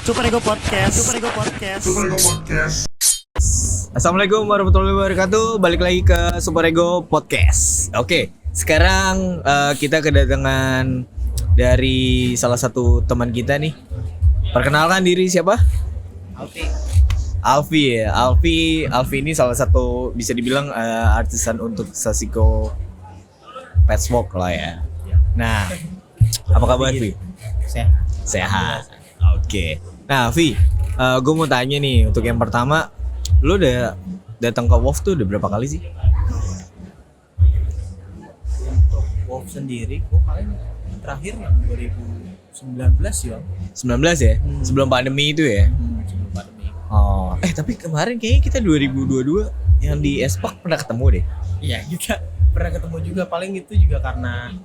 Super Ego Podcast. Super Ego Podcast. Assalamualaikum warahmatullahi wabarakatuh. Balik lagi ke Super Ego Podcast. Oke, sekarang kita kedatangan dari salah satu teman kita nih. Perkenalkan diri siapa? Alfi ya. Alfi ini salah satu bisa dibilang artisan untuk Sashiko Patchwork lah ya. Nah, apa kabar Vi? Sehat. Oke. Nah, Vi, gue mau tanya nih untuk yang pertama, lu udah datang ke WoW tuh udah berapa kali sih? Untuk WoW sendiri, gue paling terakhir yang 2019 ya. 19 ya? Sebelum pandemi itu ya? Sebelum pandemi. Oh, tapi kemarin kayaknya kita 2022 yang di Espak pernah ketemu deh. Iya juga pernah ketemu juga, paling itu juga karena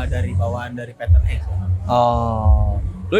dari bawaan dari Pattern X. Oh, lu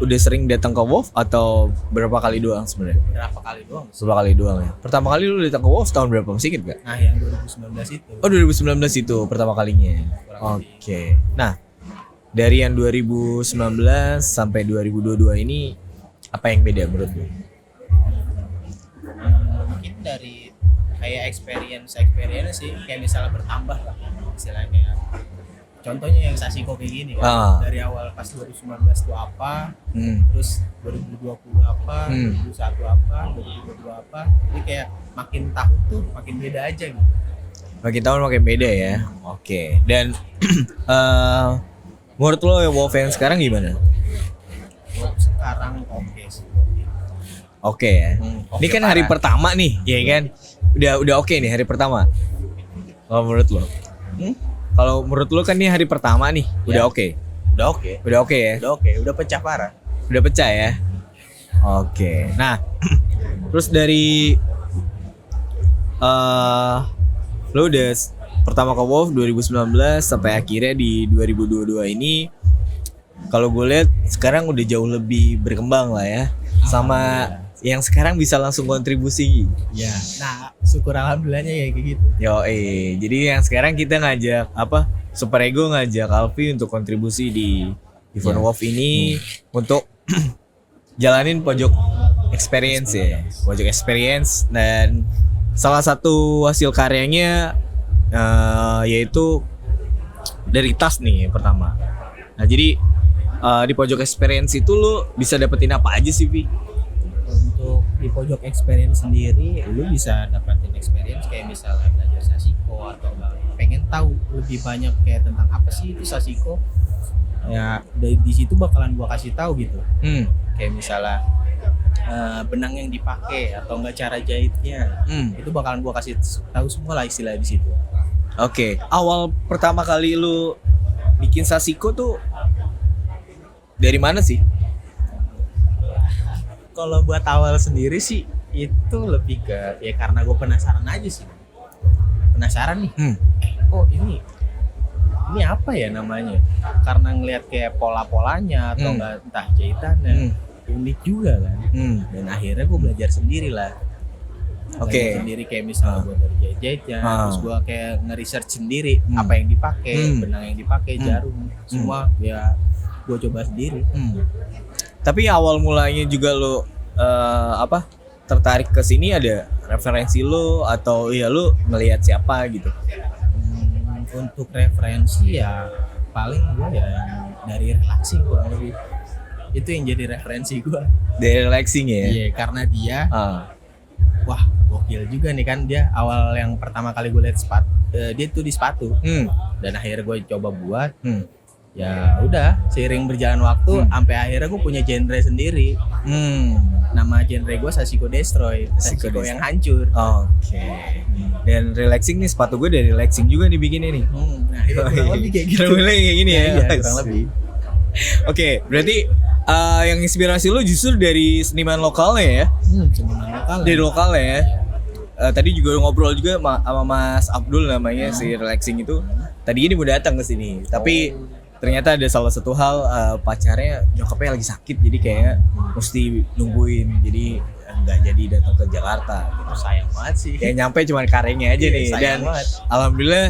udah sering datang ke WoW atau berapa kali doang sebenarnya? Berapa kali doang? Berapa kali doang ya? Pertama kali lu datang ke WoW tahun berapa? Masih inget gak? Nah, yang 2019 itu. Oh, 2019 itu pertama kalinya. Oke. Nah, dari yang 2019 sampai 2022 ini apa yang beda menurut lu? Mungkin dari kayak experience sih, kayak misalnya bertambah lah, istilahnya kayak contohnya yang Sashiko kayak gini kan. Dari awal pas 2019 itu apa, terus 2020 apa, 2021 apa, 2022 apa, jadi kayak makin tahun tuh makin beda aja gitu. Makin tahun makin beda ya. Oke. Dan menurut lo WoW yang sekarang gimana? Sekarang oke sih. Oke ya. Ini kan hari pertama nih, ya kan? Udah oke nih hari pertama. Kalau menurut lo? Kalau menurut lo kan ini hari pertama nih, udah oke. Udah oke. Udah oke ya? Udah oke, udah pecah parah. Udah pecah ya? Oke. Nah, terus dari lo udah pertama ke WoW 2019 sampai akhirnya di 2022 ini, kalau gue lihat sekarang udah jauh lebih berkembang lah ya, sama yang sekarang bisa langsung kontribusi. Ya. Nah, syukur alhamdulillahnya ya kayak gitu. Jadi yang sekarang kita ngajak Super Ego ngajak Alfi untuk kontribusi di event WoW ini untuk jalanin pojok experience ya, pojok experience, dan salah satu hasil karyanya yaitu dari tas nih yang pertama. Nah, jadi di pojok experience itu lo bisa dapetin apa aja sih, Vi? Untuk di pojok experience sendiri, lu bisa dapetin experience kayak misalnya belajar Sashiko atau pengen tahu lebih banyak kayak tentang apa sih itu Sashiko. Ya, di situ bakalan gua kasih tahu gitu. Kayak misalnya benang yang dipakai atau enggak cara jahitnya. Itu bakalan gua kasih tahu semua lah istilah di situ. Oke. Awal pertama kali lu bikin Sashiko tuh dari mana sih? Kalau buat awal sendiri sih itu lebih ke ya karena gue penasaran aja sih. Penasaran nih. Oh ini apa ya namanya? Karena ngelihat kayak pola-polanya atau enggak entah jahitannya. Unik juga kan. Dan akhirnya gue belajar sendiri lah. Oke. Sendiri kayak misalnya gue dari jahit-jahitnya, terus gue kayak nge-research sendiri apa yang dipakai, benang yang dipakai, jarum, semua ya gue coba sendiri. Tapi awal mulanya juga lo tertarik ke sini ada referensi lo atau ya lo ngelihat siapa gitu? Untuk referensi ya paling gue ya dari relaxing kurang lebih. Itu yang jadi referensi gue. Dari relaxing ya? Iya, karena dia wah gokil juga nih kan, dia awal yang pertama kali gue lihat sepatu, dia tuh di sepatu. Dan akhirnya gue coba buat. Ya udah, seiring berjalan waktu sampai akhirnya gue punya genre sendiri. Nama genre gue Sashiko Destroy, Sashiko yang hancur. Oke. Dan relaxing nih, sepatu gue dari relaxing juga dibikinnya nih. Nah itu kurang lebih kayak gitu. Kurang lebih kayak gini ya. Iya, kurang lebih. Oke, berarti yang inspirasi lo justru dari seniman lokalnya ya? Seniman lokal. Dari lokalnya ya. Tadi juga ngobrol juga sama Mas Abdul namanya, si relaxing itu. Tadi ini mau datang ke sini, tapi ternyata ada salah satu hal, pacarnya nyokapnya lagi sakit, jadi kayak mesti nungguin, jadi nggak jadi datang ke Jakarta gitu. Sayang banget sih. Kayak nyampe cuman karyanya aja nih. Dan banget. alhamdulillah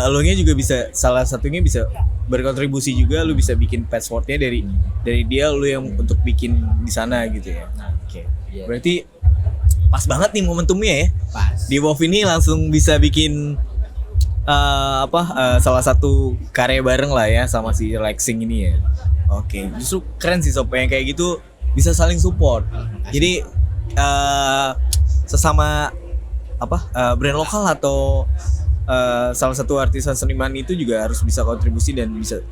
elunya juga bisa, salah satunya bisa berkontribusi juga, lu bisa bikin passwordnya dari dia, lu yang untuk bikin di sana gitu ya. Oke. Iya. Berarti pas banget nih momentumnya ya. Pas. Di WoW ini langsung bisa bikin salah satu karya bareng lah ya sama si Relaxing ini ya. Oke, justru keren sih Sob yang kayak gitu bisa saling support. Jadi sesama brand lokal atau salah satu artisan seniman itu juga harus bisa kontribusi dan bisa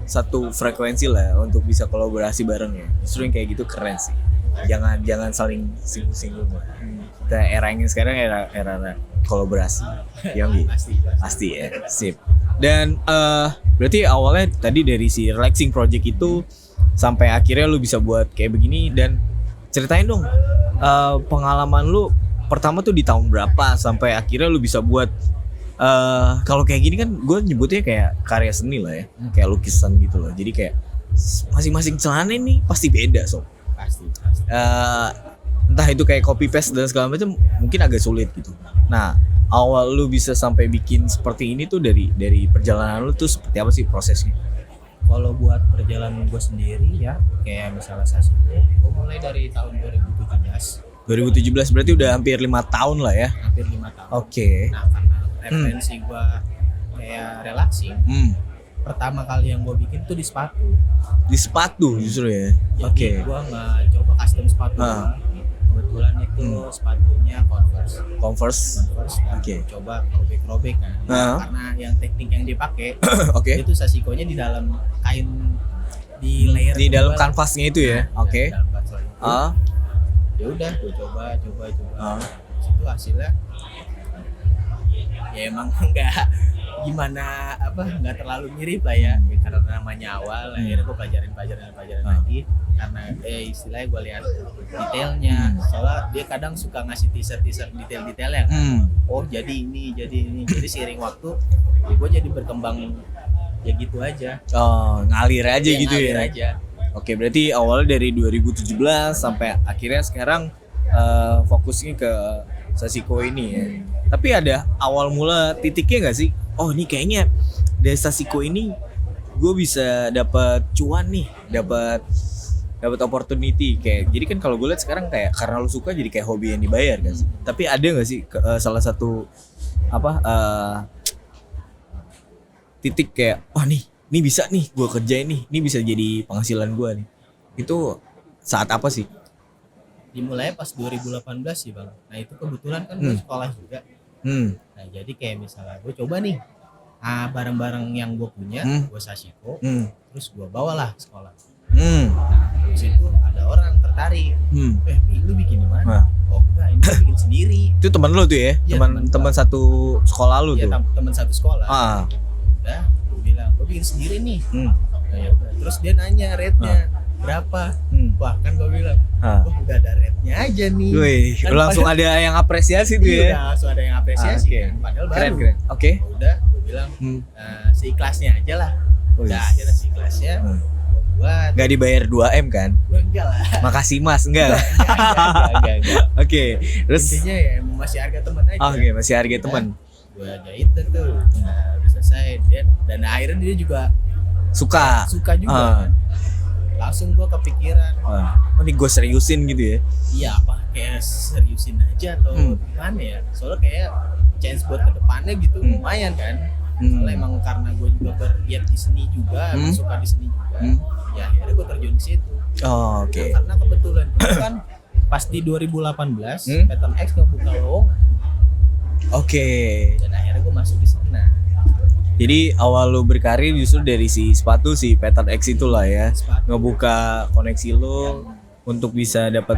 satu frekuensi lah untuk bisa kolaborasi bareng ya. Justru yang kayak gitu keren sih. Jangan saling singgung-singgung lah. Kita eranya sekarang era kolaborasi. Yang pasti ya. Sip. Dan berarti awalnya tadi dari si Relaxing Project itu sampai akhirnya lu bisa buat kayak begini, dan ceritain dong pengalaman lu pertama tuh di tahun berapa sampai akhirnya lu bisa buat kalau kayak gini kan gue nyebutnya kayak karya seni lah ya, kayak lukisan gitu loh. Jadi kayak masing-masing celana ini pasti beda Sob. Pasti. Entah itu kayak copy paste dan segala macam mungkin agak sulit gitu. Nah, awal lu bisa sampai bikin seperti ini tuh dari perjalanan lu tuh seperti apa sih prosesnya? Kalau buat perjalanan gue sendiri ya, kayak misalnya Sasiko, gue mulai dari tahun 2017. 2017 berarti udah hampir 5 tahun lah ya. Hampir 5 tahun. Oke. Nah, karena referensi gue kayak Relaxing, pertama kali yang gue bikin tuh di sepatu. Di sepatu justru ya. Jadi Oke. gue nggak coba custom sepatu gua. Kebetulan itu sepatunya Converse. Oke. Coba robek kan. Karena yang teknik yang dipakai Oke. itu Sasikonya di dalam kain di layer Di dalam kedua. kanvasnya itu ya. Nah, Oke. di dalam kanvas itu. Ya udah gue coba. Itu hasilnya ya emang nggak terlalu mirip lah ya, karena namanya awal. Akhirnya gue pelajarin lagi karena istilahnya gue lihat detailnya. Soalnya dia kadang suka ngasih teaser detail-detailnya kan. Oh jadi ini jadi seiring waktu ya gue jadi berkembang ya gitu aja. Oh, ngalir aja Ya, gitu ngalir ya. aja. Oke, berarti awalnya dari 2017 sampai akhirnya sekarang fokusnya ke Sasiko ini ya. Tapi ada awal mula titiknya nggak sih? Oh, ini kayaknya dari Sasiko ini gue bisa dapat cuan nih, dapat opportunity kayak. Jadi kan kalau gue lihat sekarang kayak karena lu suka jadi kayak hobi yang dibayar kan sih. Tapi ada nggak sih salah satu titik kayak ini bisa nih gue kerjain nih, ini bisa jadi penghasilan gue nih. Itu saat apa sih? Dimulai pas 2018 sih bang. Nah itu kebetulan kan gue sekolah juga. Nah jadi kayak misalnya gue coba nih barang-barang yang gue punya, gue Sasiko, terus gue bawalah ke sekolah. Nah terus itu ada orang tertarik. Lu bikin di mana? Oh enggak, ini gue bikin sendiri. Itu teman lu tuh ya? Iya, teman satu sekolah lu tuh? Iya, teman satu sekolah. Udah, gue bilang gue bikin sendiri nih. Nah, ya udah. Terus dia nanya rate-nya berapa? Wah kan gue bilang, udah ada rate-nya aja nih. Wih, kan langsung ada yang apresiasi tuh ya? Iya, langsung ada yang apresiasi kan. Padahal baru. Keren. Oke. Udah, gue bilang seikhlasnya aja lah. Udah akhirnya seikhlasnya. Buat. Gak dibayar 2M kan? Enggak lah. Makasih mas, enggak? Enggak. Oke, terus? Intinya ya masih harga teman aja. Oke, masih harga teman. Gue jahit tuh. Nah, udah selesai. Dan akhirnya dia juga suka juga. Langsung gue kepikiran. Ini gue seriusin gitu ya? Iya apa kayak seriusin aja atau gimana ya? Soalnya kayak chance buat kedepannya gitu lumayan kan. Soalnya emang karena gue juga bergiat di seni juga, suka di seni juga. Ya akhirnya gue terjun di situ. Oke. Nah, karena kebetulan itu kan pas di 2018 Pattern X ngebuka lowongan. Oke. Dan akhirnya gue masuk di sana. Jadi awal lu berkarir justru dari si sepatu, si Pattern X itulah ya. Ngebuka koneksi lu untuk bisa dapat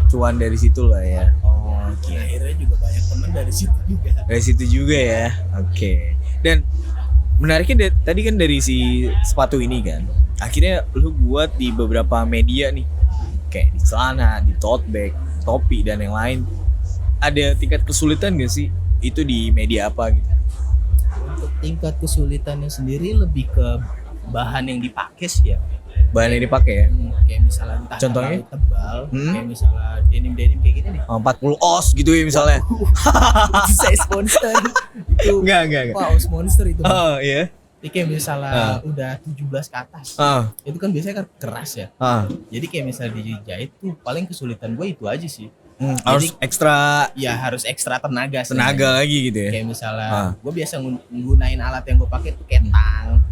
cuan dari situ lah ya. Oke. Nah, akhirnya juga banyak teman dari situ juga. Dari situ juga ya. Oke. Dan menariknya tadi kan dari si sepatu ini kan. Akhirnya lu buat di beberapa media nih. Kayak di celana, di tote bag, topi dan yang lain. Ada tingkat kesulitan gak sih itu di media apa gitu? Untuk tingkat kesulitannya sendiri lebih ke bahan yang dipakai sih ya. Bahan yang dipakai ya? Kayak misalnya entah contohnya tebal, kayak misalnya denim kayak gini nih. 40 oz gitu ya misalnya. Itu size monster. Itu Enggak. Wah, oz monster itu. Oh iya. Jadi kayak misalnya udah 17 ke atas, itu kan biasanya kan keras ya. Jadi kayak misalnya dijahit tuh paling kesulitan gue itu aja sih. Harus ekstra harus ekstra tenaga lagi gitu ya. Kayak misalnya gue biasa nggunain alat yang gue pakai tuh kayak tang,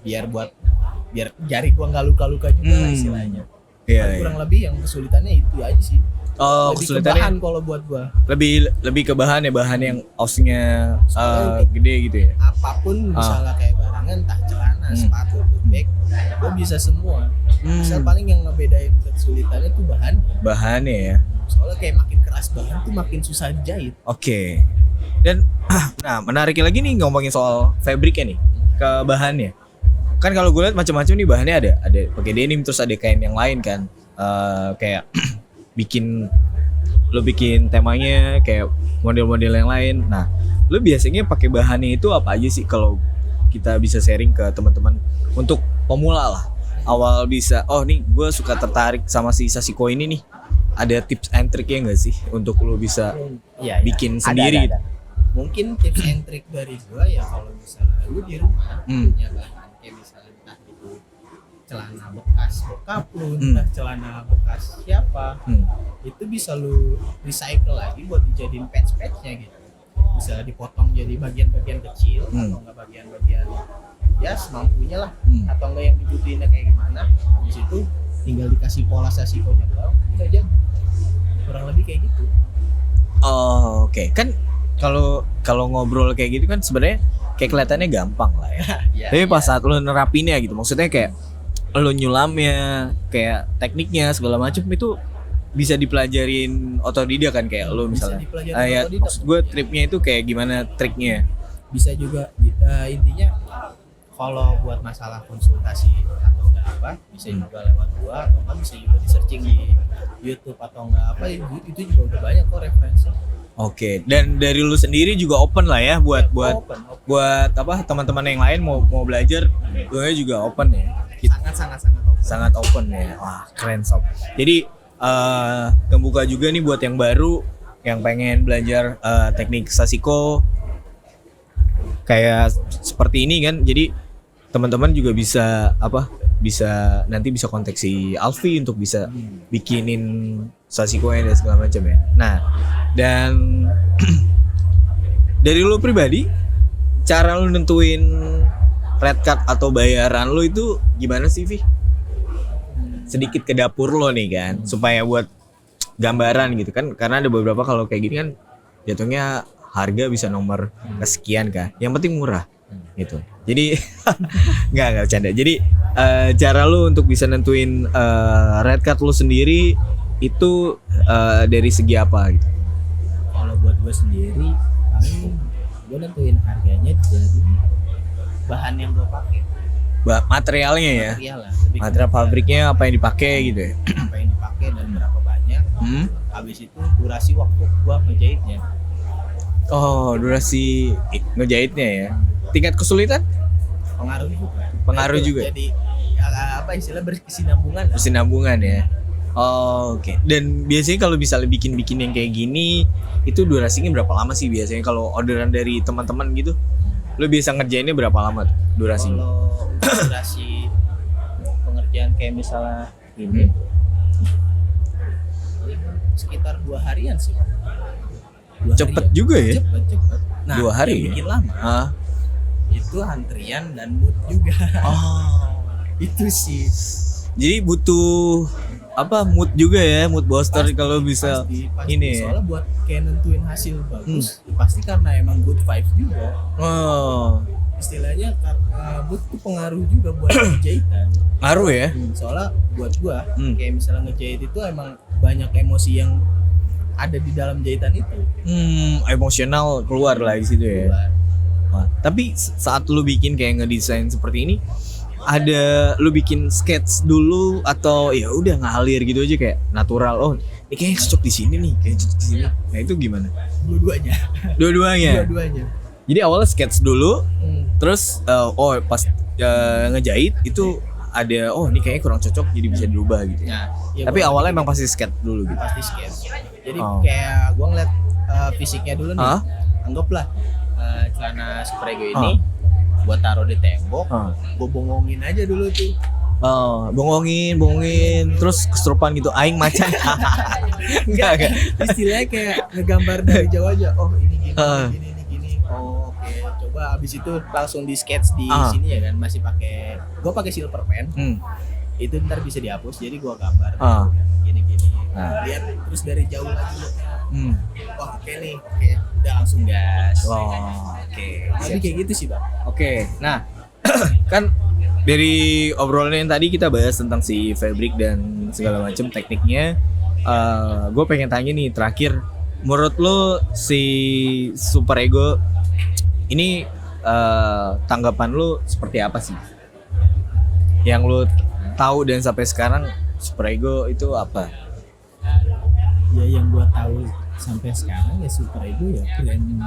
biar jari gue nggak luka-luka juga lah istilahnya. Kurang lebih yang kesulitannya itu aja sih. Lebih kesulitannya ke bahan kalau buat gue. Lebih ke bahan ya, bahan yang ausnya gede gitu ya. Apapun misalnya kayak barang entah celana, sepatu, bag, gue bisa semua. Misal paling yang ngebedain kesulitannya tuh bahannya ya. Soalnya kayak makin keras bahan tuh makin susah dijahit. Oke. Dan nah menariknya lagi nih ngomongin soal fabriknya nih, ke bahannya. Kan kalau gue lihat macam-macam nih bahannya ada pakai denim, terus ada kain yang lain kan. Kayak bikin temanya kayak model-model yang lain. Nah, lu biasanya pakai bahannya itu apa aja sih kalau kita bisa sharing ke teman-teman untuk pemula lah. Awal bisa, nih gue suka tertarik sama si Sashiko ini nih. Ada tips and triknya nggak sih untuk lu bisa bikin sendiri? Ada. Mungkin tips and trick dari gue ya kalau misalnya lu di rumah punya bahan kayak misalnya entah itu celana bekas bokap lu, entah celana bekas siapa, itu bisa lu recycle lagi buat dijadiin patch-patchnya gitu. Bisa dipotong jadi bagian-bagian kecil atau enggak bagian-bagian ya semampunya lah, atau enggak yang dibutuhinnya kayak gimana. Habis itu tinggal dikasih pola Sashiko-nya doang, udah jadi. Kurang lebih kayak gitu. Oke. Kan kalau ngobrol kayak gitu kan sebenarnya kayak kelihatannya gampang lah ya. Tapi pas saat lo nerapinnya gitu, maksudnya kayak lo nyulamnya, kayak tekniknya segala macam itu bisa dipelajarin otodidak kan, kayak lo misalnya. Maksud gue tripnya itu kayak gimana triknya? Bisa juga intinya kalau buat masalah konsultasi atau enggak apa, bisa juga lewat gua atau enggak bisa juga di searching di YouTube atau enggak apa, itu juga udah banyak kok referensi. Oke, dan dari lu sendiri juga open lah ya buat open. Buat apa teman-teman yang lain mau belajar, lu juga open ya. Sangat open ya. Wah, keren sob. Jadi kebuka juga nih buat yang baru yang pengen belajar teknik Sashiko kayak seperti ini kan. Jadi teman-teman juga bisa nanti bisa kontak si Alfi untuk bisa bikinin Sashiko dan segala macam ya. Nah, dan dari lu pribadi, cara lu nentuin red card atau bayaran lu itu gimana sih, Vi? Sedikit ke dapur lo nih kan, supaya buat gambaran gitu kan, karena ada beberapa kalau kayak gini kan jatuhnya harga bisa nomor kesekian kan, yang penting murah gitu. Jadi nggak bercanda. Jadi cara lu untuk bisa nentuin red card lu sendiri itu dari segi apa gitu? Kalau buat gue sendiri, paling gue nentuin harganya dari bahan yang gue pakai. Materialnya ya? Material ke pabriknya apa yang dipakai gitu ya? Apa yang dipakai dan berapa banyak. Habis itu durasi waktu gue ngejahitnya. Oh, durasi ngejahitnya ya. Tingkat kesulitan? Pengaruh juga. Jadi istilah berkesinambungan ya. Oh, oke. Dan biasanya kalau bisa bikin yang kayak gini, itu durasinya berapa lama sih biasanya kalau orderan dari teman-teman gitu? Lo bisa ngerjainnya berapa lama durasinya? Kalau durasi pengerjaan kayak misalnya ini sekitar 2 harian sih. Cepet juga ya? Cepet. Nah, 2 hari yang bikin lama itu antrian dan mood juga. Itu sih. Jadi butuh mood juga ya, mood booster kalau bisa pasti, ini. Soalnya buat kayak nentuin hasil bagus, pasti karena emang good vibes juga. Istilahnya karena mood itu pengaruh juga buat jahitan. Ngaruh ya? Soalnya buat gua kayak misalnya ngejahit itu emang banyak emosi yang ada di dalam jahitan itu. Emosional keluar lah di situ ya. Tapi saat lu bikin kayak ngedesain seperti ini, ada lu bikin sketch dulu atau ya udah ngalir gitu aja kayak natural? Oh, ini kayaknya cocok di sini nih, kayak cocok di sini. Nah, itu gimana? Dua-duanya. Jadi awalnya sketch dulu, terus pas ngejahit itu ada ini kayaknya kurang cocok jadi bisa dirubah gitu. Nah, tapi awalnya emang pasti sketch dulu gitu. Pasti sketch. Jadi kayak gua ngeliat fisiknya dulu nih. Anggaplah celana Superego ini Gua taruh di tembok, Ah. gua bongongin aja dulu tuh. Oh, bongongin, terus kesurupan gitu, aing macan. Enggak. Istilahnya kayak ngegambar dari jauh aja. Oh ini gini, Ah. ini gini. Oh, oke. Coba abis itu langsung di sketch di Ah. sini ya kan. Masih gua pakai silver pen. Itu ntar bisa dihapus. Jadi gua gambar. Ah. Gini. Ah. Lihat terus dari jauh lagi. Wah oke nih, udah langsung gas. Oh, oke. Tapi kayak gitu sih bang. Oke, nah kan dari obrolan yang tadi kita bahas tentang si fabric dan segala macam tekniknya. Gue pengen tanya nih terakhir, menurut lo si Super Ego ini tanggapan lo seperti apa sih? Yang lo tahu dan sampai sekarang Super Ego itu apa? Ya yang gua tahu sampai sekarang ya Super Ego ya brand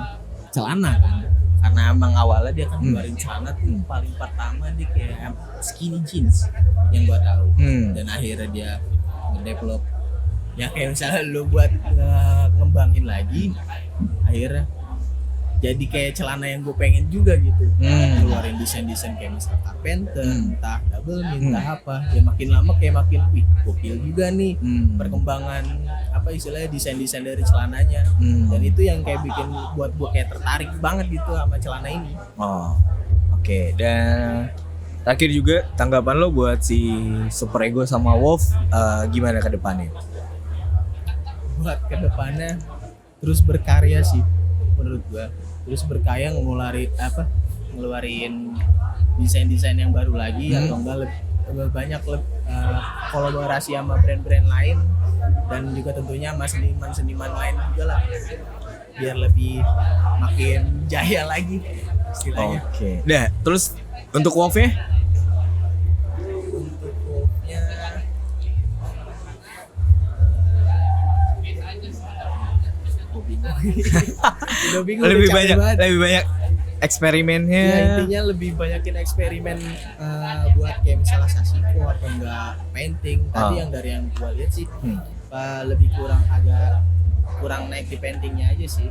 celana kan. Karena emang awalnya dia kan ngeluarin celana tuh paling pertama dia kayak skinny jeans yang gua tahu. Dan akhirnya dia ngedevelop ya kayak misalnya lu buat ngembangin lagi, akhirnya jadi kayak celana yang gue pengen juga gitu. Keluarin desain-desain kayak misalnya Carpenter, entah double knit, entah apa. Ya makin lama kayak makin gokil juga nih perkembangan apa istilahnya desain-desain dari celananya. Dan itu yang kayak bikin buat gue kayak tertarik banget gitu sama celana ini. Oh, oke. Dan terakhir juga tanggapan lo buat si Super Ego sama Wolf gimana ke depannya? Buat kedepannya terus berkarya sih menurut gua, terus berkarya ngeluarin desain-desain yang baru lagi atau enggak lebih banyak kolaborasi sama brand-brand lain dan juga tentunya sama seniman-seniman lain juga lah biar lebih makin jaya lagi istilahnya. Oke. Nah, terus untuk Wolf-nya? Untuk Wolf-nya udah bingung, lebih udah capek banget. banyak eksperimennya. Ya intinya lebih banyakin eksperimen buat kayak misalnya sashiko atau enggak painting. Tadi yang dari yang gua lihat sih lebih agak kurang naik di paintingnya aja sih.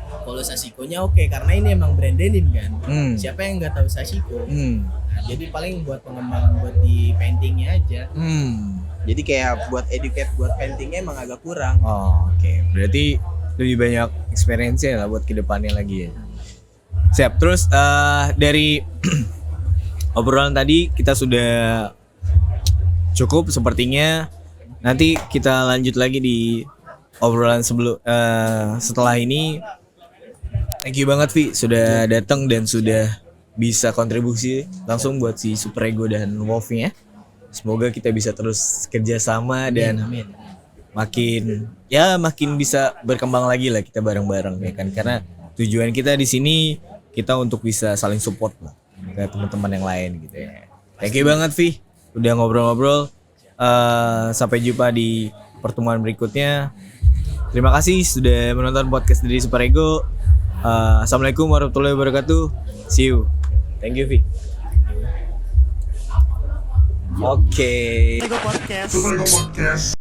Kalau sashikonya oke karena ini emang brand denim kan. Siapa yang nggak tahu sashiko? Nah, jadi paling buat pengembangan buat di paintingnya aja. Jadi kayak buat educate buat paintingnya emang agak kurang. Oh, oke. Berarti lebih banyak experience-nya lah buat kedepannya lagi ya. Siap. Terus dari obrolan tadi kita sudah cukup sepertinya. Nanti kita lanjut lagi di obrolan setelah ini. Thank you banget Vi sudah datang dan sudah bisa kontribusi langsung buat si Super Ego dan Wolf-nya. Semoga kita bisa terus kerjasama dan makin bisa berkembang lagi lah kita bareng-bareng ya kan, karena tujuan kita di sini kita untuk bisa saling support lah ke teman-teman yang lain gitu ya. Thank you banget Vi udah ngobrol-ngobrol. Sampai jumpa di pertemuan berikutnya. Terima kasih sudah menonton podcast dari Super Ego. Assalamualaikum warahmatullahi wabarakatuh. See you. Thank you Vi. Oke. Ego Podcast.